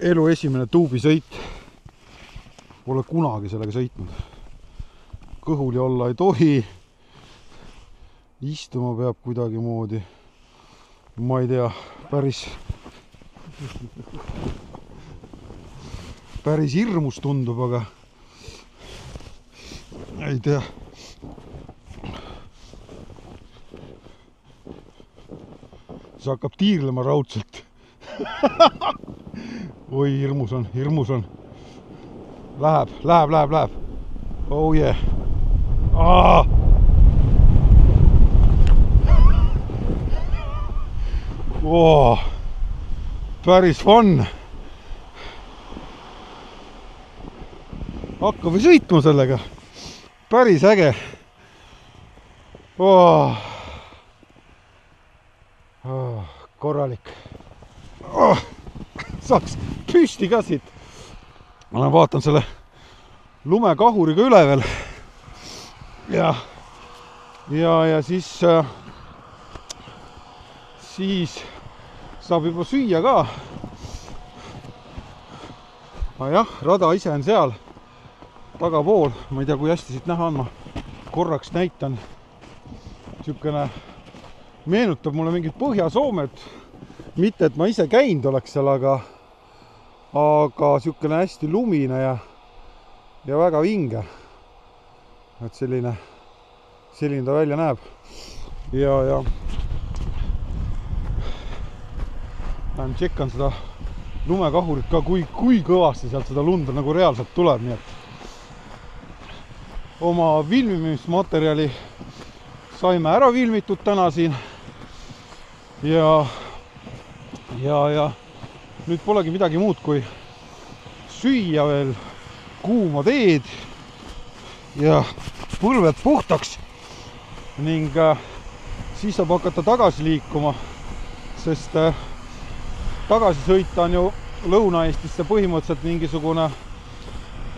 elu esimene tuubisõit. Pole kunagi sellega sõitnud. Kõhuli olla ei tohi. Istuma peab kuidagi moodi. Ma ei tea, päris hirmus tundub, aga ei tea. See hakkab tiirlema raudselt. Oi, hirmus on, hirmus on. Läheb. Oh yeah. Oh, päris fun. Hakkame sõitma sellega. Päris äge. Korralik. Saaks püsti ka siit. Ma vaatan selle lumekahuriga üle veel. Ja siis saab juba süüa ka. Jah, rada ise on seal tagapool. Ma ei tea, kui hästi siit näha on. Ma korraks näitan. Siukene meenutab mulle mingit Põhja-Soomet. Mitte, et ma ise käinud oleks seal, aga siukene hästi lumine ja väga vinge. Et selline ta välja näeb. Ja tšekkan seda lumekahurit ka, kui kõvasti sealt seda lunda nagu reaalselt tuleb. Nii et oma filmimismaterjali saime ära filmitud täna siin. Ja nüüd polegi midagi muud kui süüa veel kuuma teed ja põlved puhtaks ning siis saab hakata tagasi liikuma, sest tagasi sõita on ju Lõuna-Eestisse põhimõtteliselt mingisugune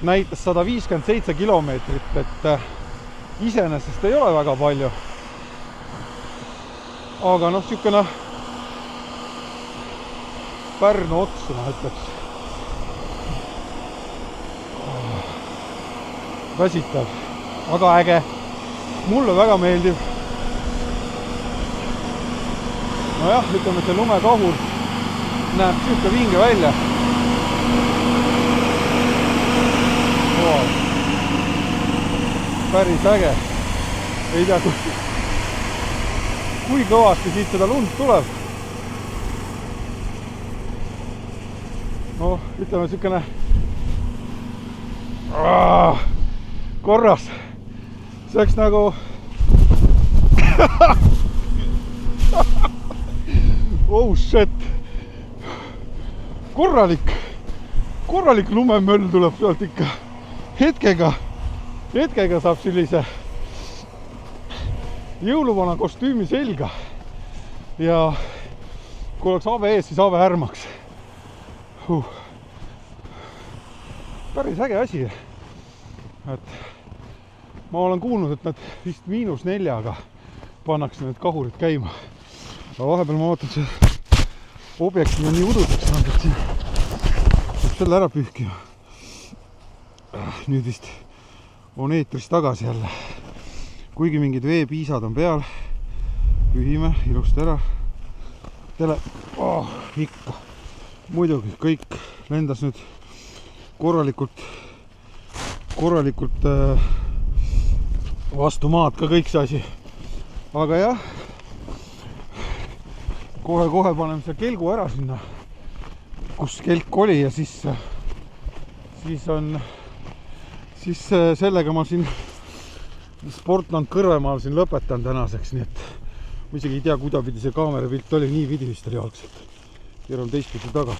näitas 157 kilomeetrit, et iseenesest ei ole väga palju. Aga noh, siukene Pärnu ots, ma ütleks. Väsitav, aga äge. Mulle väga meeldib. Nojah, ütleme, see lumekahur näeb siuke vinge välja. Wow. Päris äge. Ei tea, kui kõvasti siit seda lund tuleb. No, ütleme siukene korras. See oleks nagu oh shit. Korralik lumemöll tuleb sealt ikka. Hetkega saab sellise jõuluvana kostüümi selga. Ja kui oleks ave ees, siis ave ärmaks. Päris äge asi. Et ma olen kuulnud, et nad vist -4-ga pannakse need kahurid käima. Aga vahepeal ma vaatan, see objektiiv on nii uduseks saanud, et siin saab selle ära pühkima. Nüüd vist on eetris tagasi jälle. Kuigi mingid veepiisad on peal, pühime ilusti ära. Ikka. Muidugi, kõik lendas nüüd korralikult vastu maad ka kõik see asi. Aga jah, kohe paneme see kelgu ära sinna, kus kelk oli ja siis sellega ma siin Sportland Kõrvemaal siin lõpetan tänaseks, nii et ma isegi ei tea, kuidapidi see kaamerapilt oli, nii pidi vist oli algselt. Keeran teistpidi taga.